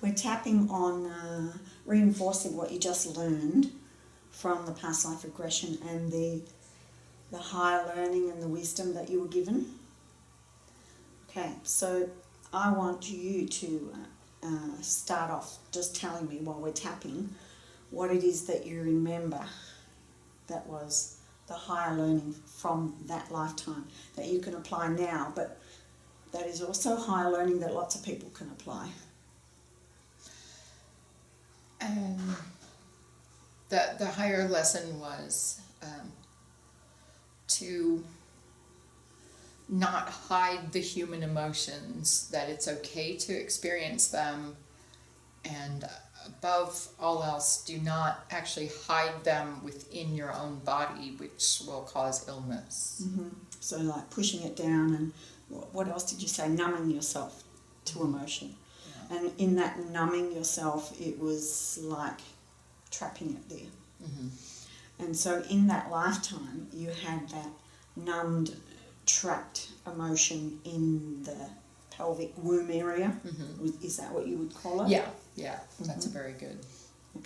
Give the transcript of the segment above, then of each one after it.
We're tapping on reinforcing what you just learned from the past life regression and the higher learning and the wisdom that you were given. Okay, so I want you to start off just telling me while we're tapping what it is that you remember that was the higher learning from that lifetime that you can apply now, but that is also higher learning that lots of people can apply. The higher lesson was to not hide the human emotions, that it's okay to experience them, and above all else, do not actually hide them within your own body, which will cause illness. Mm-hmm. So like pushing it down, and what else did you say? Numbing yourself to emotion. Yeah. And in that numbing yourself, it was like trapping it there. Mm-hmm. And so in that lifetime, you had that numbed, trapped emotion in the pelvic womb area. Mm-hmm. Is that what you would call it? Yeah, that's mm-hmm. a very good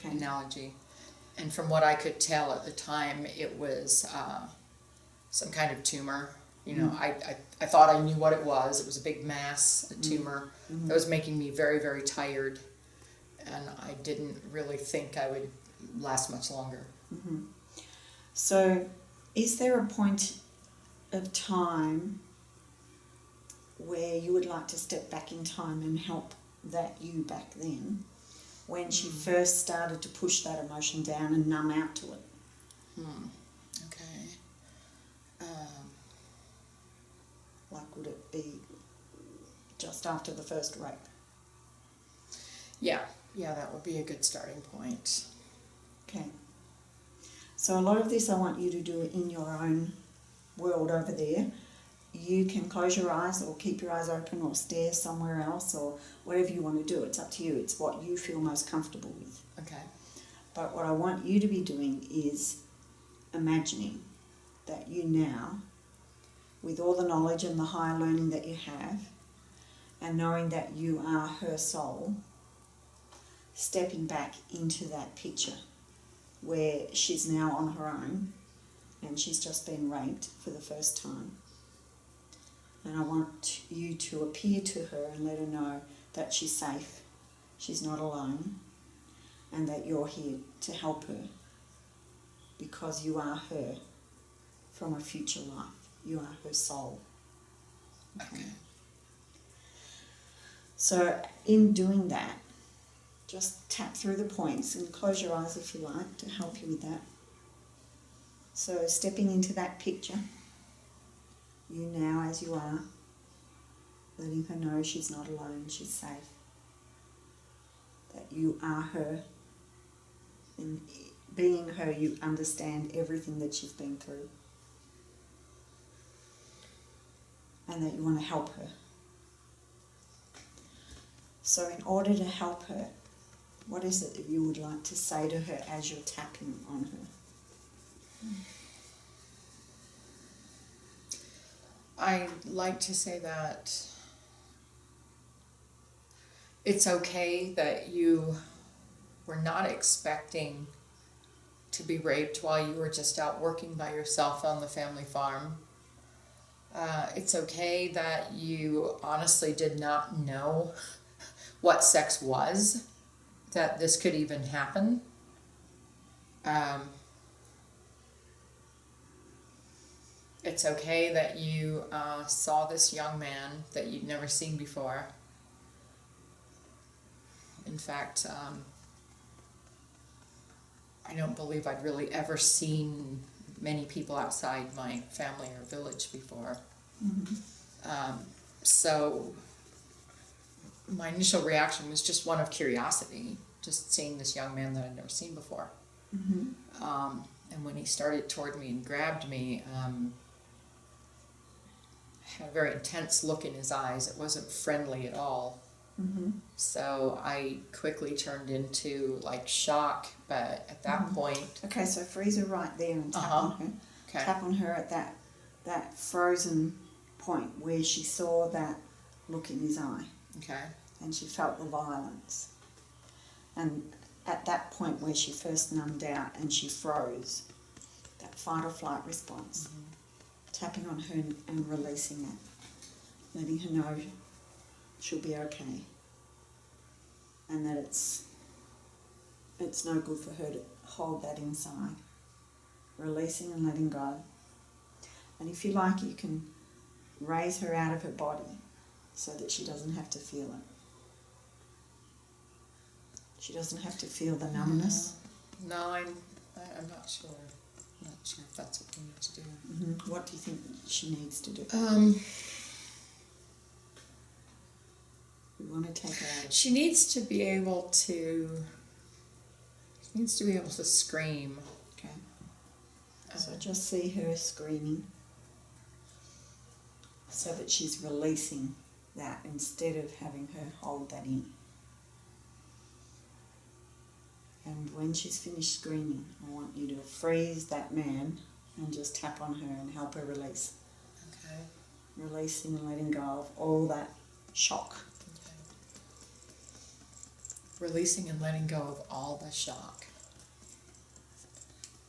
analogy. And from what I could tell at the time, it was some kind of tumor. You know, I thought I knew what it was. It was a big mass, a tumor, mm-hmm. that was making me very, very tired. And I didn't really think I would last much longer. Mm-hmm. So is there a point of time where you would like to step back in time and help that you back then, when she first started to push that emotion down and numb out to it? Okay. Like, would it be just after the first rape? Yeah, that would be a good starting point. Okay. So a lot of this I want you to do in your own world over there. You can close your eyes or keep your eyes open or stare somewhere else or whatever you want to do. It's up to you. It's what you feel most comfortable with. Okay. But what I want you to be doing is imagining that you now, with all the knowledge and the higher learning that you have, and knowing that you are her soul, stepping back into that picture where she's now on her own and she's just been raped for the first time. And I want you to appear to her and let her know that she's safe, she's not alone, and that you're here to help her because you are her from a future life. You are her soul. Okay. So in doing that, just tap through the points and close your eyes if you like to help you with that. So stepping into that picture, you now as you are, letting her know she's not alone, she's safe, that you are her, and being her you understand everything that she's been through, and that you want to help her. So in order to help her, what is it that you would like to say to her as you're tapping on her? I'd like to say that it's okay that you were not expecting to be raped while you were just out working by yourself on the family farm. It's okay that you honestly did not know what sex was, that this could even happen. It's okay that you saw this young man that you'd never seen before. In fact, I don't believe I'd really ever seen many people outside my family or village before. Mm-hmm. So my initial reaction was just one of curiosity, just seeing this young man that I'd never seen before. Mm-hmm. And when he started toward me and grabbed me, had a very intense look in his eyes. It wasn't friendly at all. Mm-hmm. So I quickly turned into like shock, but at that point... Okay, so freeze her right there and tap on her. Okay. Tap on her at that frozen point where she saw that look in his eye. Okay. And she felt the violence. And at that point where she first numbed out and she froze, that fight or flight response, tapping on her and releasing it, letting her know she'll be okay, and that it's no good for her to hold that inside, releasing and letting go. And if you like, you can raise her out of her body so that she doesn't have to feel it. She doesn't have to feel the numbness. No, I'm not sure. I'm not sure if that's what we need to do. Mm-hmm. What do you think she needs to do? We want to take her out of... She needs to be able to scream. Okay. So just see her screaming so that she's releasing that instead of having her hold that in. And when she's finished screaming, I want you to freeze that man and just tap on her and help her release. Okay. Releasing and letting go of all that shock. Okay. Releasing and letting go of all the shock.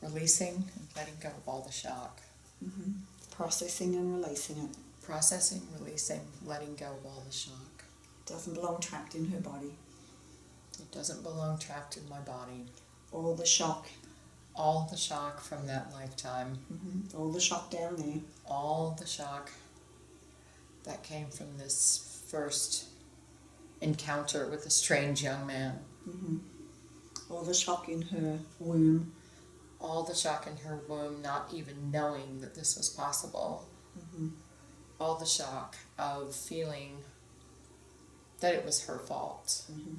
Releasing and letting go of all the shock. Mm-hmm. Processing and releasing it. Processing, releasing, letting go of all the shock. It doesn't belong trapped in her body. It doesn't belong trapped in my body. All the shock. All the shock from that lifetime. Mm-hmm. All the shock down there. All the shock that came from this first encounter with a strange young man. Mm-hmm. All the shock in her womb. All the shock in her womb, not even knowing that this was possible. Mm-hmm. All the shock of feeling that it was her fault. Mm-hmm.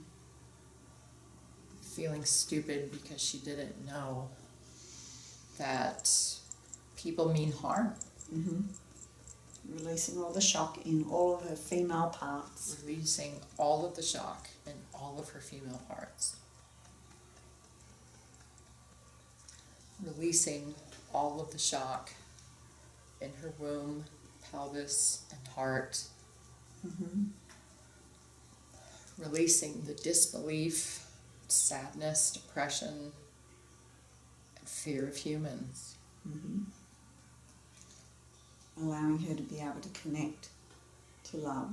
Feeling stupid because she didn't know that people mean harm. Mm-hmm. Releasing all the shock in all of her female parts. Releasing all of the shock in all of her female parts. Releasing all of the shock in her womb, pelvis, and heart. Mm-hmm. Releasing the disbelief, sadness, depression, and fear of humans. Mm-hmm. Allowing her to be able to connect to love.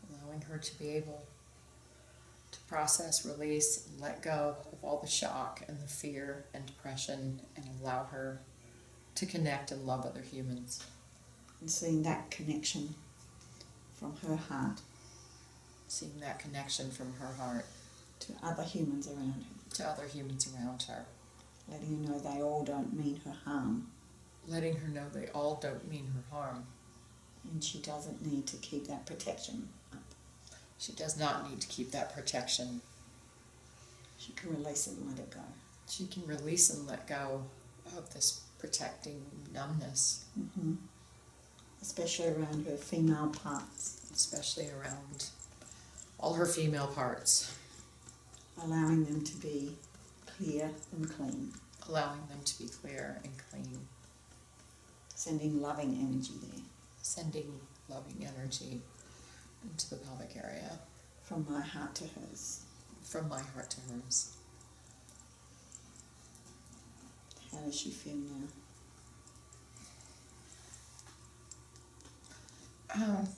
Allowing her to be able to process, release, and let go of all the shock and the fear and depression, and allow her to connect and love other humans. And seeing that connection from her heart. Seeing that connection from her heart to other humans around her. to other humans around her. Letting her know they all don't mean her harm. Letting her know they all don't mean her harm. And she doesn't need to keep that protection up. She does not need to keep that protection. She can release it and let it go. She can release and let go of this protecting numbness. Mm-hmm. Especially around her female parts. Especially around all her female parts. Allowing them to be clear and clean. Allowing them to be clear and clean. Sending loving energy there. Sending loving energy into the pelvic area. From my heart to hers. From my heart to hers. How does she feel now?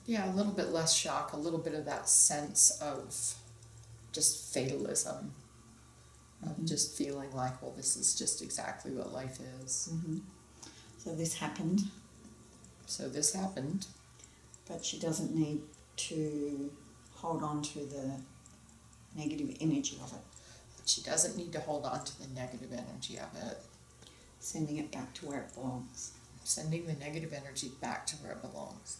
Yeah, a little bit less shock, a little bit of that sense of just fatalism. Of just feeling like, well, this is just exactly what life is. Mm-hmm. So this happened. So this happened. But she doesn't need to hold on to the negative energy of it. But she doesn't need to hold on to the negative energy of it. Sending it back to where it belongs. Sending the negative energy back to where it belongs.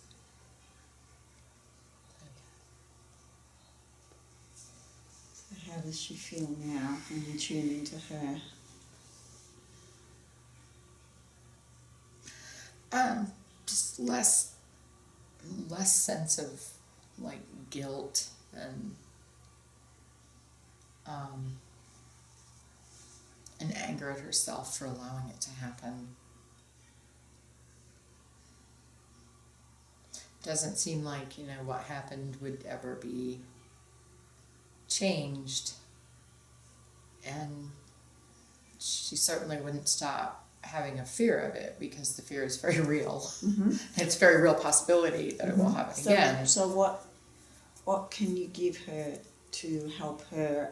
So how does she feel now when you tune into her? Just less sense of like guilt and anger at herself for allowing it to happen. Doesn't seem like, what happened would ever be changed. And she certainly wouldn't stop having a fear of it, because the fear is very real. Mm-hmm. It's a very real possibility that it will happen again. So what can you give her to help her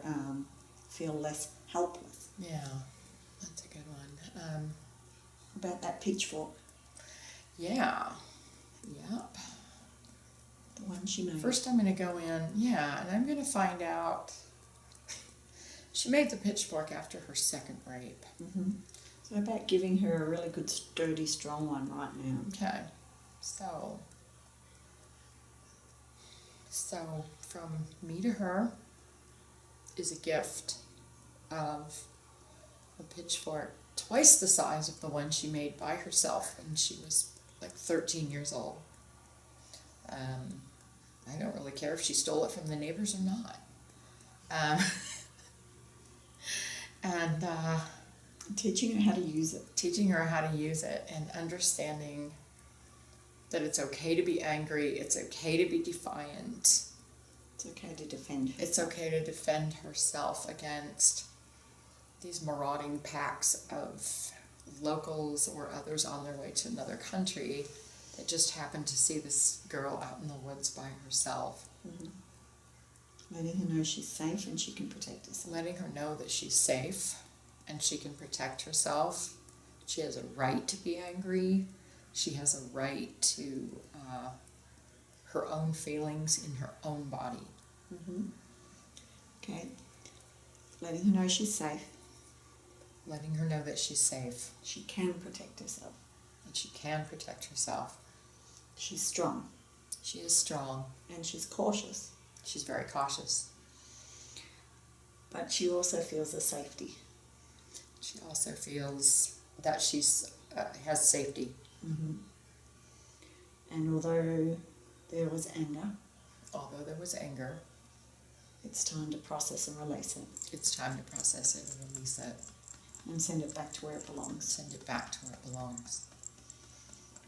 feel less helpless? Yeah, that's a good one. About that pitchfork, Yeah, yep. the one she made. First I'm going to go in, and I'm going to find out. She made the pitchfork after her second rape. Mm-hmm. So about giving her a really good, sturdy, strong one right now. Okay, so from me to her is a gift of a pitchfork twice the size of the one she made by herself when she was like 13 years old. I don't really care if she stole it from the neighbors or not. And Teaching her how to use it. teaching her how to use it, and understanding that it's okay to be angry, it's okay to be defiant, It's okay to defend her. it's okay to defend herself against these marauding packs of locals or others on their way to another country that just happened to see this girl out in the woods by herself. Mm-hmm. Letting her know she's safe and she can protect herself. Letting her know that she's safe and she can protect herself. She has a right to be angry. She has a right to her own feelings in her own body. Mm-hmm. Okay. Letting her know she's safe. Letting her know that she's safe She can protect herself. and she can protect herself. She's strong She is strong. and she's cautious, She's very cautious. but she also feels a safety. She also feels that she's has safety. Mm-hmm. And although there was anger, Although there was anger, it's time to process and release it it's time to process it and release it. and send it back to where it belongs. Send it back to where it belongs.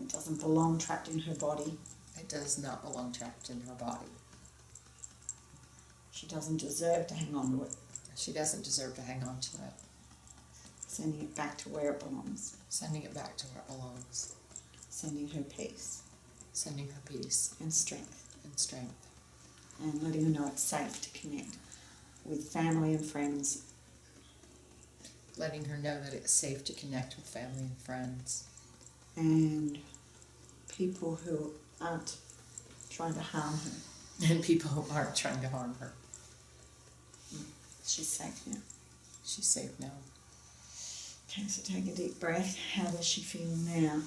It doesn't belong trapped in her body. It does not belong trapped in her body. She doesn't deserve to hang on to it. She doesn't deserve to hang on to it. Sending it back to where it belongs. Sending it back to where it belongs. Sending her peace Sending her peace and strength. and strength. And letting her know it's safe to connect with family and friends. Letting her know that it's safe to connect with family and friends. And people who aren't trying to harm her. And people who aren't trying to harm her. She's safe now. She's safe now. Okay, so take a deep breath. How does she feel now?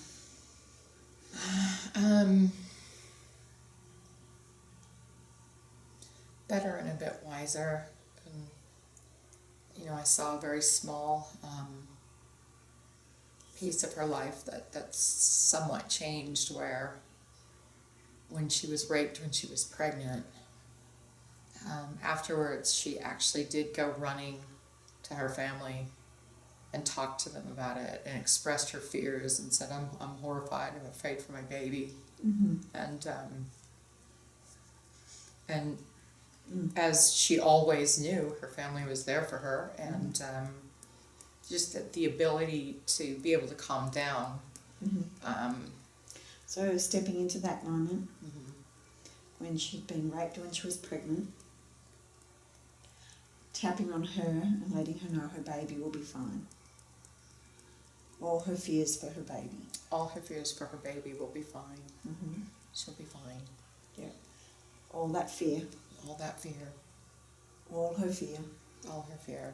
Better and a bit wiser. I saw a very small piece of her life that's somewhat changed, where when she was raped when she was pregnant, afterwards she actually did go running to her family and talked to them about it and expressed her fears and said, I'm horrified, I'm afraid for my baby. Mm-hmm. And as she always knew, her family was there for her, and just the ability to be able to calm down. Mm-hmm. So stepping into that moment, when she'd been raped when she was pregnant, tapping on her and letting her know her baby will be fine. All her fears for her baby. All her fears for her baby will be fine. Mm-hmm. She'll be fine. Yeah. All that fear. All that fear. All her fear. All her fear.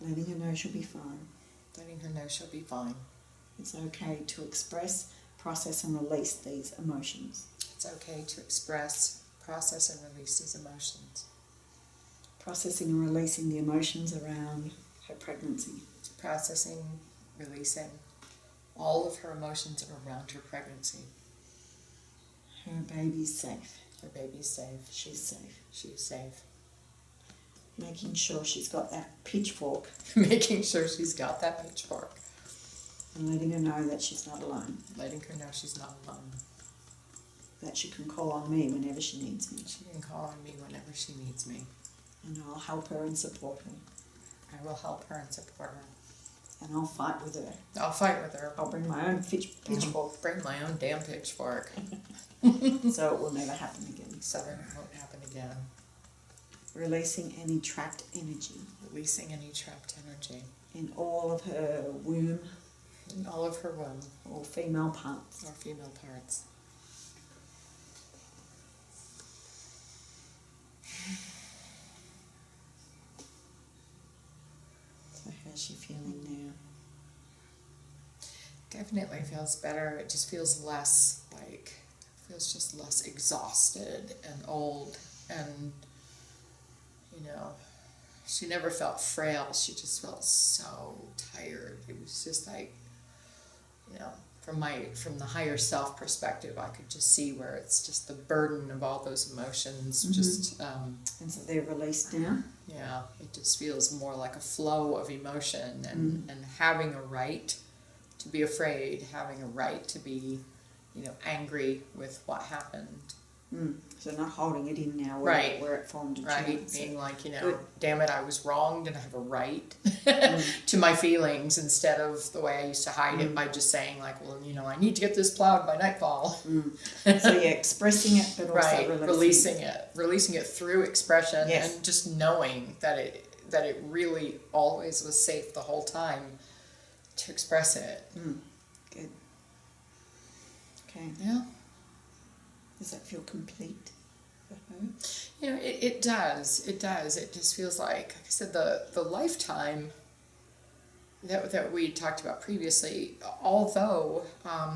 Letting her know she'll be fine. Letting her know she'll be fine. It's okay to express, process and release these emotions. It's okay to express, process and release these emotions. Processing and releasing the emotions around her pregnancy. Processing, releasing all of her emotions around her pregnancy. Her baby's safe. Her baby's safe. She's safe. She's safe. Making sure she's got that pitchfork. Making sure she's got that pitchfork. And letting her know that she's not alone. Letting her know she's not alone. That she can call on me whenever she needs me. She can call on me whenever she needs me. And I'll help her and support her. I will help her and support her. And I'll fight with her. I'll fight with her. I'll bring my own pitchfork. Bring my own damn pitchfork. So it will never happen again. So it won't happen again. Releasing any trapped energy. Releasing any trapped energy. In all of her womb. In all of her womb. Or female parts. Or female parts. So how's she feeling now? Definitely feels better. It just feels less feels just less exhausted and old, and she never felt frail. She just felt so tired. It was just like, from the higher self perspective, I could just see where it's just the burden of all those emotions. And so they're released now. Yeah, it just feels more like a flow of emotion, and having a right to be afraid, having a right to be, angry with what happened. So not holding it in now where it formed a Right, so being like, damn it, I was wronged and I have a right to my feelings, instead of the way I used to hide it by just saying like, well, I need to get this plowed by nightfall. So you're expressing it, but also releasing it through expression, Yes. and just knowing that it really always was safe the whole time to express it. Good. Okay. Yeah. Does that feel complete for her? It does. It does. It just feels like I said, the lifetime that we talked about previously, although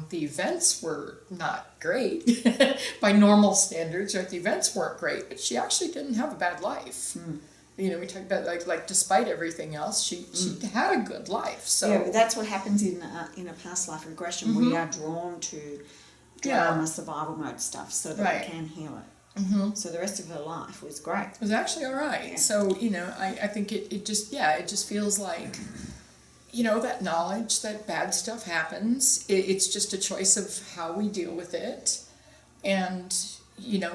the events were not great by normal standards, right? The events weren't great, but she actually didn't have a bad life. We talked about like despite everything else, she had a good life. So yeah, but that's what happens in a past life regression. We are drawn to drama, survival mode stuff, so that we can heal it. So the rest of her life was great. It was actually all right. Yeah. So I think it just feels like, that knowledge that bad stuff happens. It's just a choice of how we deal with it, and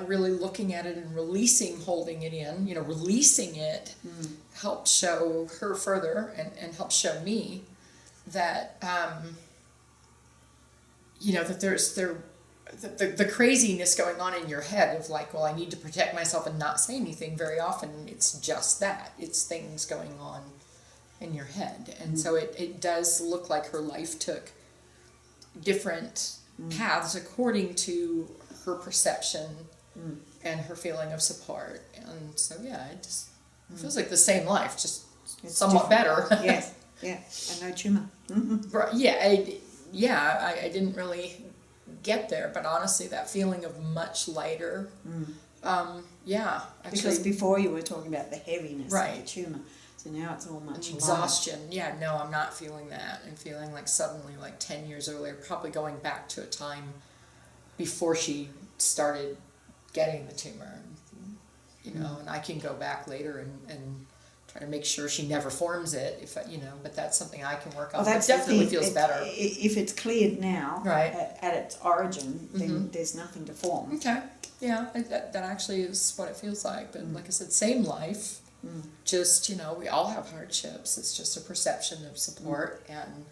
really looking at it and holding it in, releasing it helps show her further, and helps show me that, that there's the craziness going on in your head of like, well, I need to protect myself and not say anything. Very often it's just that. It's things going on in your head. And so it does look like her life took different paths according to her perception and her feeling of support. And so, it just feels like the same life, just it's somewhat different. better. Yes, yeah, and no tumor. Right, I didn't really get there, but honestly, that feeling of much lighter, actually, Because before you were talking about the heaviness Right. of the tumor, so now it's all much exhaustion. Yeah, no, I'm not feeling that. I'm feeling like suddenly, like 10 years earlier, probably going back to a time before she started getting the tumor, and I can go back later and try to make sure she never forms it, if but that's something I can work on. Well, it definitely feels better. If it's cleared now, Right. at its origin, then there's nothing to form. Okay, yeah, that actually is what it feels like. But like I said, same life, just, we all have hardships. It's just a perception of support and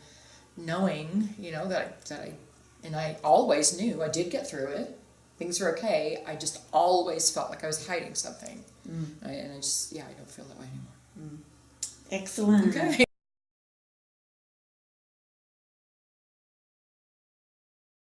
knowing, that I always knew I did get through it. Things are okay. I just always felt like I was hiding something. And I just, I don't feel that way anymore. Excellent. Okay.